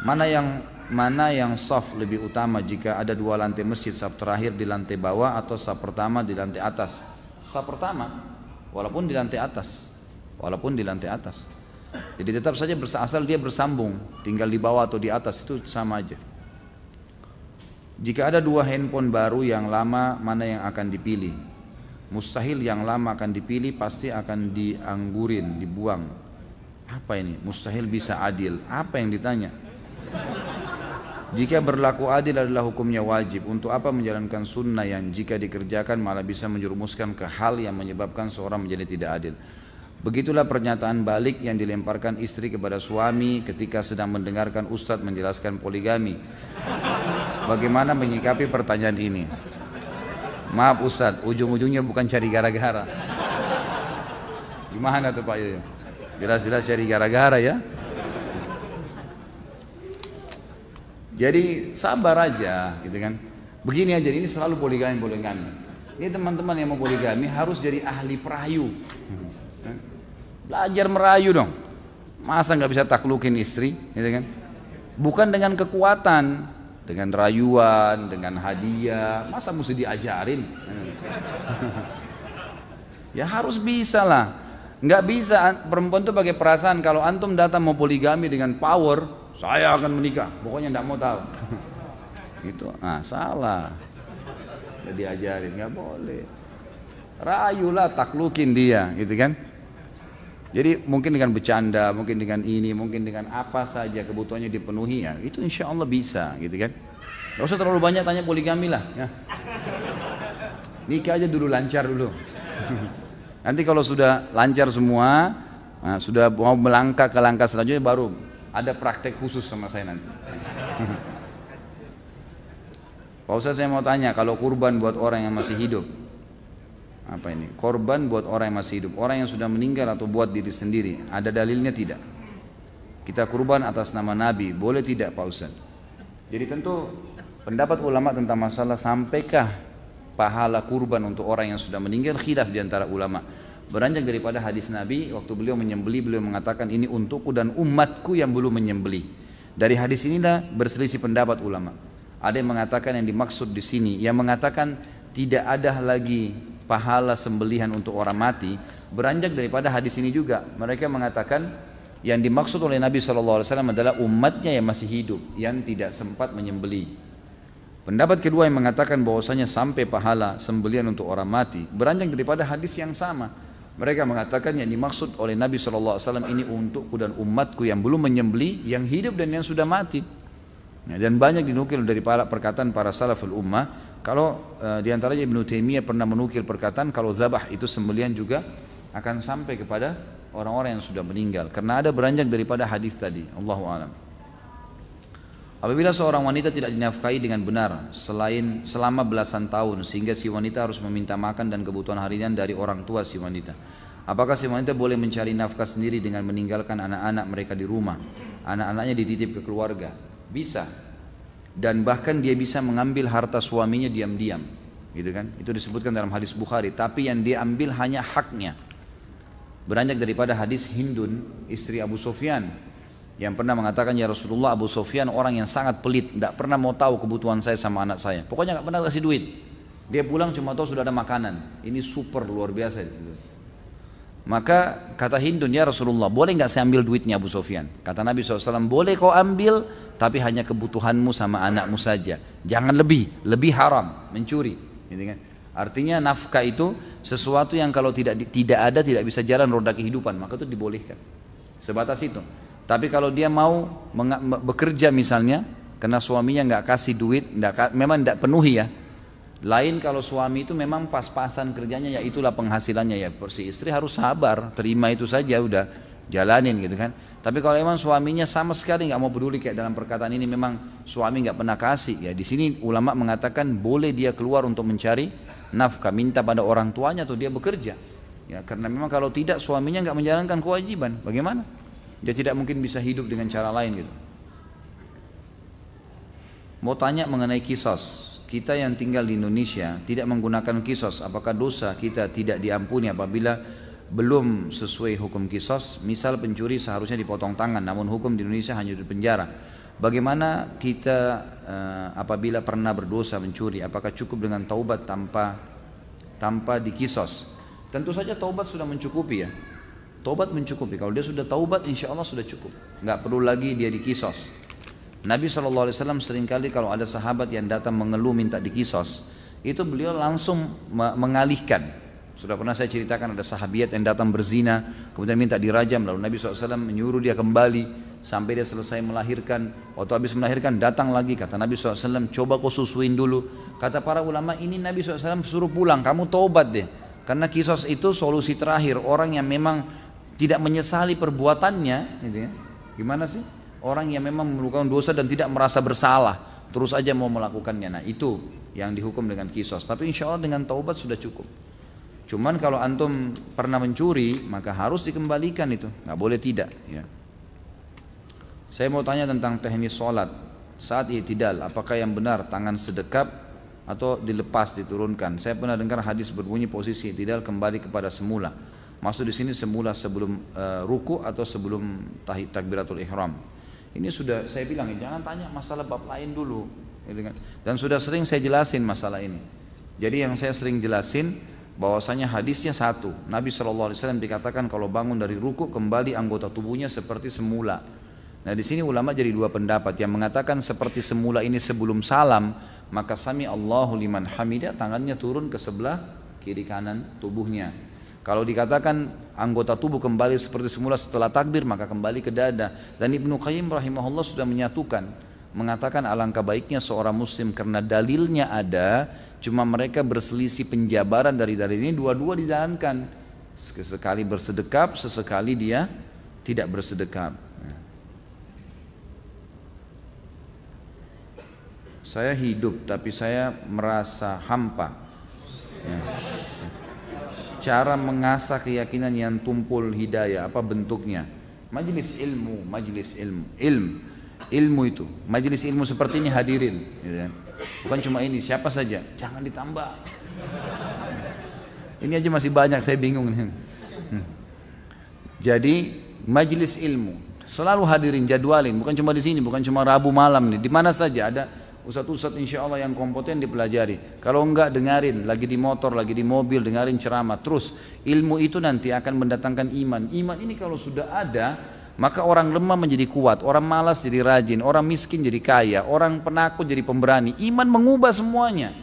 Mana yang saf lebih utama jika ada dua lantai masjid, saf terakhir di lantai bawah atau saf pertama di lantai atas? Saf pertama, walaupun di lantai atas, Jadi tetap saja asal dia bersambung, tinggal di bawah atau di atas itu sama aja. Jika ada dua handphone baru, yang lama mana yang akan dipilih? Mustahil yang lama akan dipilih, pasti akan dianggurin, dibuang. Apa ini? Mustahil bisa adil. Apa yang ditanya? Jika berlaku adil adalah hukumnya wajib, untuk apa menjalankan sunnah yang jika dikerjakan malah bisa menjerumuskan ke hal yang menyebabkan seorang menjadi tidak adil? Begitulah pernyataan balik yang dilemparkan istri kepada suami ketika sedang mendengarkan ustadz menjelaskan poligami. Bagaimana menyikapi pertanyaan ini? Maaf ustadz, ujung-ujungnya bukan cari gara-gara. Gimana tuh Pak Yoyo? Jelas-jelas cari gara-gara ya. Jadi sabar aja gitu kan. Begini aja, ini selalu poligami. Ini teman-teman yang mau poligami harus jadi ahli perayu. Belajar merayu dong. Masa nggak bisa taklukin istri gitu kan? Bukan dengan kekuatan, dengan rayuan, dengan hadiah. Masa mesti diajarin? Ya harus bisa lah. Nggak bisa perempuan tuh pakai perasaan. Kalau antum datang mau poligami dengan power, saya akan menikah, pokoknya enggak mau tahu. Gitu, salah. Jadi diajarin, nggak boleh. Rayulah, taklukin dia, gitu kan? Jadi mungkin dengan bercanda, mungkin dengan ini, mungkin dengan apa saja kebutuhannya dipenuhi ya, itu insya Allah bisa, gitu kan? Gak usah terlalu banyak tanya poligami lah. Ya. Nikah aja dulu, lancar dulu. Nanti kalau sudah lancar semua, sudah mau melangkah ke langkah selanjutnya baru ada praktek khusus sama saya nanti. Pak Ustaz, saya mau tanya, kalau kurban buat orang yang masih hidup, apa ini? Korban buat orang yang masih hidup, orang yang sudah meninggal atau buat diri sendiri, ada dalilnya tidak? Kita kurban atas nama Nabi, boleh tidak Pak Ustaz? Jadi tentu pendapat ulama tentang masalah sampaikah pahala kurban untuk orang yang sudah meninggal, khilaf di antara ulama. Beranjak daripada hadis Nabi, waktu beliau menyembeli, beliau mengatakan ini untukku dan umatku yang belum menyembeli. Dari hadis inilah berselisih pendapat ulama. Ada yang mengatakan yang dimaksud di sini, yang mengatakan tidak ada lagi pahala sembelihan untuk orang mati. Beranjak daripada hadis ini juga, mereka mengatakan yang dimaksud oleh Nabi SAW adalah umatnya yang masih hidup, yang tidak sempat menyembeli. Pendapat kedua yang mengatakan bahwasanya sampai pahala sembelihan untuk orang mati, beranjak daripada hadis yang sama. Mereka mengatakan yang dimaksud oleh Nabi SAW ini untukku dan umatku yang belum menyembeli, yang hidup dan yang sudah mati. Dan banyak dinukil dari perkataan para salaful ummah. Kalau diantaranya Ibnu Taimiyah pernah menukil perkataan kalau zabah itu sembelihan juga akan sampai kepada orang-orang yang sudah meninggal. Karena ada beranjak daripada hadis tadi. Allahu a'lam. Apabila seorang wanita tidak dinafkahi dengan benar selama belasan tahun sehingga si wanita harus meminta makan dan kebutuhan harian dari orang tua si wanita, apakah si wanita boleh mencari nafkah sendiri dengan meninggalkan anak-anak mereka di rumah, anak-anaknya dititip ke keluarga? Bisa. Dan bahkan dia bisa mengambil harta suaminya diam-diam, gitu kan? Itu disebutkan dalam hadis Bukhari, tapi yang dia ambil hanya haknya. Beranjak daripada hadis Hindun, istri Abu Sufyan, yang pernah mengatakan, ya Rasulullah, Abu Sufyan orang yang sangat pelit, tidak pernah mau tahu kebutuhan saya sama anak saya, pokoknya nggak pernah kasih duit. Dia pulang cuma tahu sudah ada makanan. Ini super luar biasa. Maka kata Hindun, ya Rasulullah, boleh nggak saya ambil duitnya Abu Sufyan? Kata Nabi SAW, boleh kau ambil, tapi hanya kebutuhanmu sama anakmu saja, jangan lebih haram, mencuri, gitu kan? Artinya nafkah itu sesuatu yang kalau tidak ada, tidak bisa jalan roda kehidupan, maka itu dibolehkan, sebatas itu. Tapi kalau dia mau bekerja misalnya, karena suaminya nggak kasih duit, memang tidak penuhi ya. Lain kalau suami itu memang pas-pasan kerjanya, ya itulah penghasilannya, ya si istri harus sabar, terima itu saja, udah jalanin gitu kan. Tapi kalau memang suaminya sama sekali nggak mau peduli, kayak dalam perkataan ini memang suami nggak pernah kasih, ya di sini ulama mengatakan boleh dia keluar untuk mencari nafkah, minta pada orang tuanya atau dia bekerja. Ya karena memang kalau tidak suaminya nggak menjalankan kewajiban, bagaimana? Dia tidak mungkin bisa hidup dengan cara lain gitu. Mau tanya mengenai kisos. Kita yang tinggal di Indonesia tidak menggunakan kisos. Apakah dosa kita tidak diampuni apabila belum sesuai hukum kisos? Misal pencuri seharusnya dipotong tangan, namun hukum di Indonesia hanya di penjara. Bagaimana kita apabila pernah berdosa mencuri, apakah cukup dengan taubat tanpa dikisos? Tentu saja taubat sudah mencukupi ya. Taubat mencukupi. Kalau dia sudah taubat, insya Allah sudah cukup. Nggak perlu lagi dia dikisos. Nabi SAW seringkali kalau ada sahabat yang datang mengeluh minta dikisos, itu beliau langsung mengalihkan. Sudah pernah saya ceritakan ada sahabiat yang datang berzina, kemudian minta dirajam, lalu Nabi SAW menyuruh dia kembali sampai dia selesai melahirkan. Waktu habis melahirkan datang lagi, kata Nabi SAW, coba kau susuin dulu. Kata para ulama, ini Nabi SAW suruh pulang, kamu taubat deh. Karena kisos itu solusi terakhir, orang yang memang tidak menyesali perbuatannya, gitu ya. Gimana sih? Orang yang memang melakukan dosa dan tidak merasa bersalah, terus aja mau melakukannya. Nah itu yang dihukum dengan kisos. Tapi insya Allah dengan taubat sudah cukup. Cuman kalau antum pernah mencuri, maka harus dikembalikan itu, nggak boleh tidak. Ya. Saya mau tanya tentang teknis sholat saat i'tidal, apakah yang benar tangan sedekap atau dilepas diturunkan? Saya pernah dengar hadis berbunyi posisi i'tidal kembali kepada semula. Maksud di sini semula sebelum ruku atau sebelum takbiratul ihram. Ini sudah saya bilang, jangan tanya masalah bab lain dulu. Dan sudah sering saya jelasin masalah ini. Jadi yang saya sering jelasin bahwasanya hadisnya satu. Nabi SAW dikatakan kalau bangun dari ruku kembali anggota tubuhnya seperti semula. Nah di sini ulama jadi dua pendapat. Yang mengatakan seperti semula ini sebelum salam, maka sami Allahu liman hamidah, tangannya turun ke sebelah kiri kanan tubuhnya. Kalau dikatakan anggota tubuh kembali seperti semula setelah takbir, maka kembali ke dada. Dan Ibnu Qayyim rahimahullah sudah menyatukan, mengatakan alangkah baiknya seorang muslim karena dalilnya ada, cuma mereka berselisih penjabaran dari dalil ini, dua-dua dijalankan. Sesekali bersedekap, sesekali dia tidak bersedekap. Saya hidup tapi saya merasa hampa. Ya. Cara mengasah keyakinan yang tumpul hidayah, apa bentuknya? Majelis ilmu, ilmu itu, majelis ilmu seperti ini hadirin, gitu. Bukan cuma ini, siapa saja, jangan ditambah. Ini aja masih banyak, saya bingung nih. Jadi majelis ilmu selalu hadirin, jadwalin, bukan cuma di sini, bukan cuma Rabu malam nih, di mana saja ada ustadz-ustadz insya Allah yang kompeten dipelajari. Kalau enggak dengarin, lagi di motor, lagi di mobil, dengarin ceramah. Terus ilmu itu nanti akan mendatangkan iman. Iman ini kalau sudah ada, maka orang lemah menjadi kuat, orang malas jadi rajin, orang miskin jadi kaya, orang penakut jadi pemberani. Iman mengubah semuanya,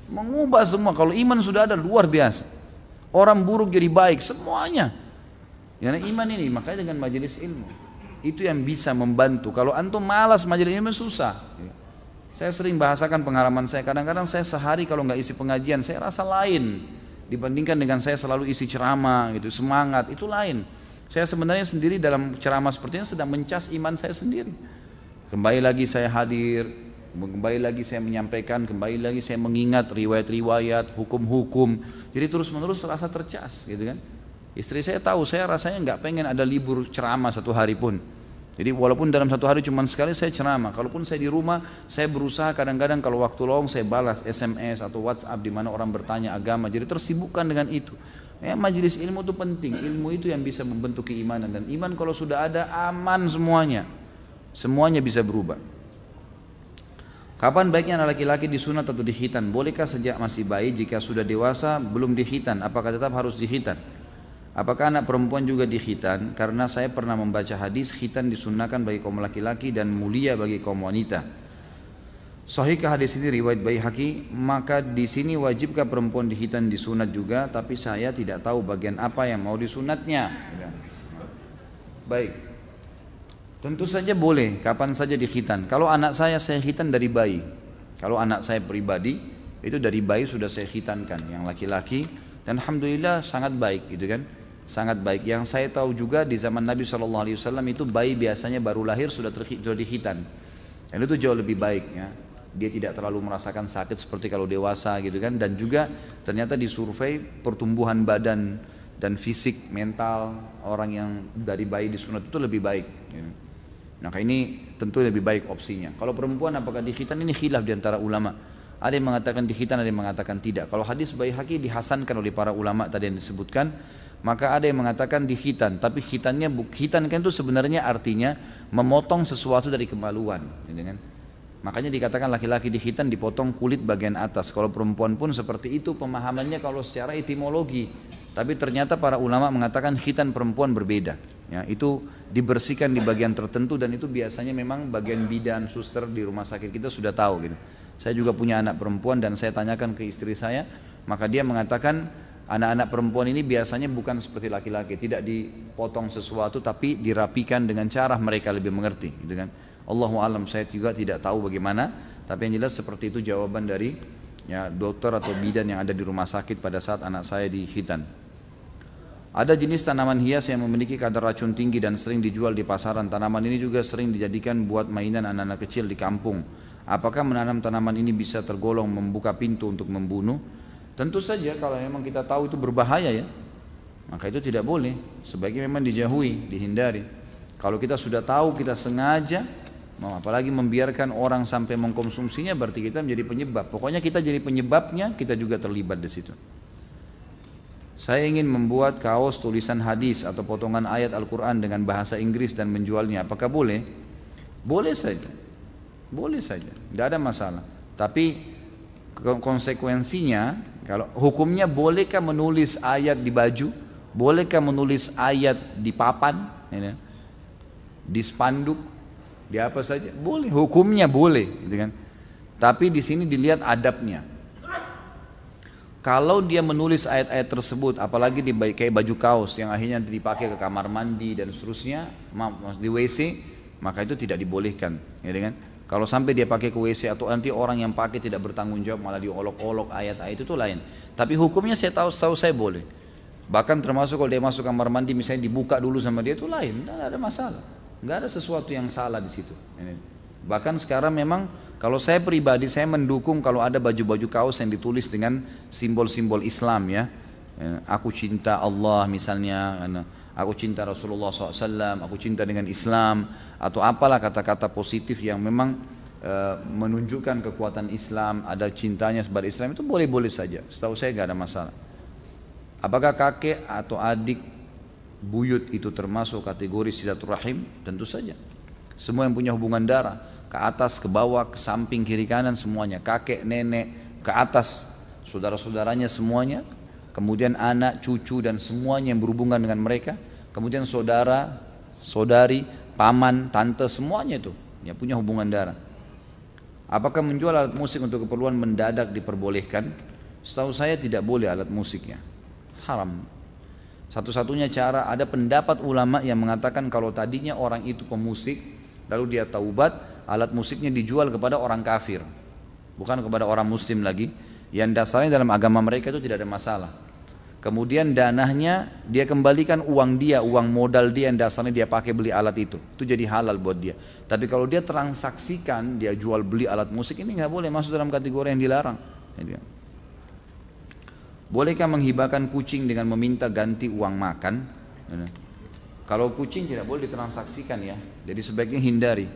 mengubah semua. Kalau iman sudah ada luar biasa. Orang buruk jadi baik, semuanya. Karena iman ini, makanya dengan majelis ilmu itu yang bisa membantu. Kalau antum malas majelis ilmu susah. Saya sering bahasakan pengalaman saya, kadang-kadang saya sehari kalau nggak isi pengajian, saya rasa lain dibandingkan dengan saya selalu isi ceramah gitu, semangat, itu lain. Saya sebenarnya sendiri dalam ceramah seperti ini sedang mencas iman saya sendiri. Kembali lagi saya hadir, kembali lagi saya menyampaikan, kembali lagi saya mengingat riwayat-riwayat, hukum-hukum. Jadi terus-menerus rasa tercas gitu kan. Istri saya tahu, saya rasanya nggak pengen ada libur ceramah satu hari pun. Jadi walaupun dalam satu hari cuma sekali saya ceramah, kalaupun saya di rumah, saya berusaha kadang-kadang kalau waktu lowong saya balas SMS atau WhatsApp di mana orang bertanya agama, jadi tersibukkan dengan itu. Ya, majelis ilmu itu penting, ilmu itu yang bisa membentuk keimanan, dan iman kalau sudah ada aman semuanya bisa berubah. Kapan baiknya anak laki-laki disunat atau dikhitan? Bolehkah sejak masih bayi, jika sudah dewasa belum dikhitan, apakah tetap harus dikhitan? Apakah anak perempuan juga dikhitan? Karena saya pernah membaca hadis khitan disunnahkan bagi kaum laki-laki dan mulia bagi kaum wanita. Sahihkah hadis ini riwayat Baihaqi? Maka di sini wajibkah perempuan dikhitan disunat juga? Tapi saya tidak tahu bagian apa yang mau disunatnya. Baik. Tentu saja boleh, kapan saja dikhitan. Kalau anak saya khitan dari bayi. Kalau anak saya pribadi itu dari bayi sudah saya khitankan, yang laki-laki, dan alhamdulillah sangat baik gitu kan. Sangat baik. Yang saya tahu juga di zaman Nabi SAW itu bayi biasanya baru lahir sudah dikhitan. Dan itu jauh lebih baik ya. Dia tidak terlalu merasakan sakit seperti kalau dewasa gitu kan. Dan juga ternyata disurvei pertumbuhan badan dan fisik mental orang yang dari bayi disunat itu lebih baik ya. Nah ini tentu lebih baik opsinya. Kalau perempuan apakah dikhitan, ini khilaf di antara ulama. Ada yang mengatakan dikhitan, ada yang mengatakan tidak. Kalau hadis Baihaqi dihasankan oleh para ulama tadi yang disebutkan, maka ada yang mengatakan di khitan, tapi khitan kan itu sebenarnya artinya memotong sesuatu dari kemaluan, gitu kan? Makanya dikatakan laki-laki di khitan dipotong kulit bagian atas. Kalau perempuan pun seperti itu pemahamannya kalau secara etimologi. Tapi ternyata para ulama mengatakan khitan perempuan berbeda. Ya, itu dibersihkan di bagian tertentu dan itu biasanya memang bagian bidan, suster di rumah sakit kita sudah tahu gitu. Saya juga punya anak perempuan dan saya tanyakan ke istri saya, maka dia mengatakan anak-anak perempuan ini biasanya bukan seperti laki-laki, tidak dipotong sesuatu tapi dirapikan dengan cara mereka lebih mengerti, gitu kan. Allahu alam, saya juga tidak tahu bagaimana, tapi yang jelas seperti itu jawaban dari ya dokter atau bidan yang ada di rumah sakit pada saat anak saya di khitan. Ada jenis tanaman hias yang memiliki kadar racun tinggi dan sering dijual di pasaran. Tanaman ini juga sering dijadikan buat mainan anak-anak kecil di kampung. Apakah menanam tanaman ini bisa tergolong membuka pintu untuk membunuh? Tentu saja kalau memang kita tahu itu berbahaya ya, maka itu tidak boleh. Sebaiknya memang dijauhi, dihindari. Kalau kita sudah tahu, kita sengaja, apalagi membiarkan orang sampai mengkonsumsinya, berarti kita menjadi penyebab. Pokoknya kita jadi penyebabnya, kita juga terlibat di situ. Saya ingin membuat kaos tulisan hadis atau potongan ayat Al-Quran dengan bahasa Inggris dan menjualnya. Apakah boleh? Boleh saja. Boleh saja. Tidak ada masalah. Tapi konsekuensinya, kalau hukumnya bolehkah menulis ayat di baju? Bolehkah menulis ayat di papan? Di spanduk? Di apa saja? Boleh. Hukumnya boleh. Gitu kan? Tapi di sini dilihat adabnya. Kalau dia menulis ayat-ayat tersebut, apalagi kayak baju kaos yang akhirnya dipakai ke kamar mandi dan seterusnya, di WC, maka itu tidak dibolehkan, ya kan? Kalau sampai dia pakai ke WC atau nanti orang yang pakai tidak bertanggung jawab malah diolok-olok ayat-ayat itu lain. Tapi hukumnya saya tahu saya boleh. Bahkan termasuk kalau dia masuk kamar mandi misalnya dibuka dulu sama dia itu lain, tidak ada masalah, nggak ada sesuatu yang salah di situ. Bahkan sekarang memang kalau saya pribadi saya mendukung kalau ada baju-baju kaos yang ditulis dengan simbol-simbol Islam ya. Aku cinta Allah misalnya, aku cinta Rasulullah SAW, aku cinta dengan Islam, atau apalah kata-kata positif yang memang menunjukkan kekuatan Islam, ada cintanya kepada Islam, itu boleh-boleh saja. Setahu saya nggak ada masalah. Apakah kakek atau adik buyut itu termasuk kategori silaturahim? Tentu saja. Semua yang punya hubungan darah, ke atas, ke bawah, ke samping, kiri kanan semuanya, kakek, nenek, ke atas, saudara-saudaranya semuanya, kemudian anak, cucu dan semuanya yang berhubungan dengan mereka, kemudian saudara, saudari, paman, tante, semuanya itu yang punya hubungan darah. Apakah menjual alat musik untuk keperluan mendadak diperbolehkan? Setahu saya tidak boleh alat musiknya, haram. Satu-satunya cara, ada pendapat ulama yang mengatakan kalau tadinya orang itu pemusik, lalu dia taubat, alat musiknya dijual kepada orang kafir, bukan kepada orang muslim lagi, yang dasarnya dalam agama mereka itu tidak ada masalah. Kemudian danahnya dia kembalikan uang dia, uang modal dia yang dasarnya dia pakai beli alat itu jadi halal buat dia. Tapi kalau dia transaksikan, dia jual beli alat musik, ini nggak boleh, masuk dalam kategori yang dilarang. Bolehkah menghibahkan kucing dengan meminta ganti uang makan? Kalau kucing tidak boleh ditransaksikan ya, jadi sebaiknya hindari.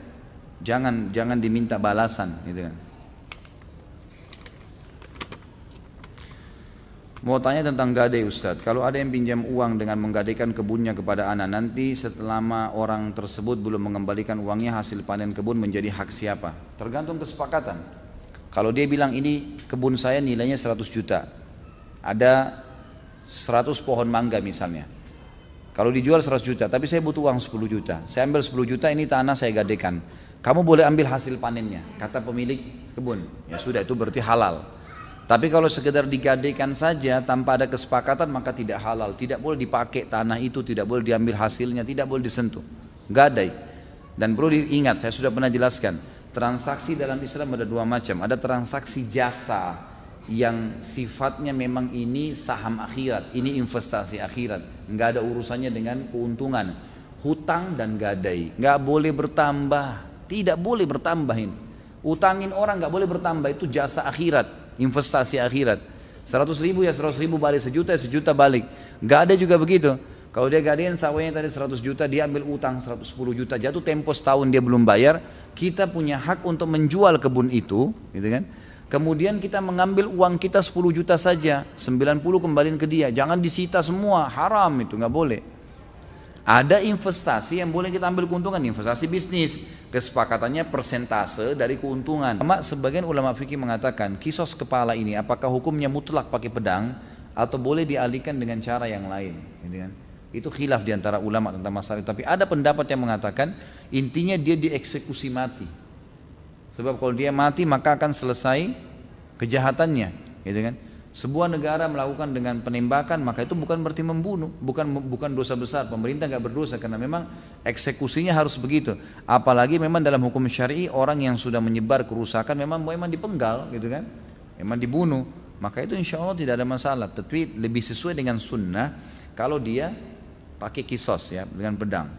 Jangan diminta balasan, gitu kan. Mau tanya tentang gadai Ustadz. Kalau ada yang pinjam uang dengan menggadaikan kebunnya kepada anak, nanti setelah orang tersebut belum mengembalikan uangnya, hasil panen kebun menjadi hak siapa? Tergantung kesepakatan. Kalau dia bilang ini kebun saya nilainya 100 juta, ada 100 pohon mangga misalnya. Kalau dijual 100 juta, tapi saya butuh uang 10 juta. Saya ambil 10 juta, ini tanah saya gadaikan. Kamu boleh ambil hasil panennya, kata pemilik kebun. Ya sudah, itu berarti halal. Tapi kalau sekedar digadaikan saja tanpa ada kesepakatan, maka tidak halal. Tidak boleh dipakai tanah itu, tidak boleh diambil hasilnya, tidak boleh disentuh. Gadai. Dan perlu diingat, saya sudah pernah jelaskan, transaksi dalam Islam ada dua macam. Ada transaksi jasa yang sifatnya memang ini saham akhirat, ini investasi akhirat, nggak ada urusannya dengan keuntungan. Hutang dan gadai nggak boleh bertambah, tidak boleh bertambah ini. Utangin orang nggak boleh bertambah, itu jasa akhirat, investasi akhirat. 100 ribu ya 100 ribu balik, sejuta ya sejuta balik. Nggak ada juga begitu. Kalau dia gadein sawahnya tadi 100 juta, dia ambil utang 110 juta, jatuh tempo setahun dia belum bayar, kita punya hak untuk menjual kebun itu, gitu kan? Kemudian kita mengambil uang kita 10 juta saja, 90 kembaliin ke dia. Jangan disita semua, haram itu, nggak boleh. Ada investasi yang boleh kita ambil keuntungan, investasi bisnis. Kesepakatannya persentase dari keuntungan. Sebagian ulama fikih mengatakan kisos kepala ini apakah hukumnya mutlak pakai pedang atau boleh dialihkan dengan cara yang lain, gitu kan? Itu khilaf diantara ulama tentang masalah itu. Tapi ada pendapat yang mengatakan intinya dia dieksekusi mati. Sebab kalau dia mati maka akan selesai kejahatannya, gitu kan? Sebuah negara melakukan dengan penembakan maka itu bukan berarti membunuh, bukan dosa besar. Pemerintah nggak berdosa karena memang eksekusinya harus begitu. Apalagi memang dalam hukum syar'i orang yang sudah menyebar kerusakan memang dipenggal, gitu kan? Memang dibunuh. Maka itu insya Allah tidak ada masalah. Tapi lebih sesuai dengan sunnah kalau dia pakai kisos ya dengan pedang.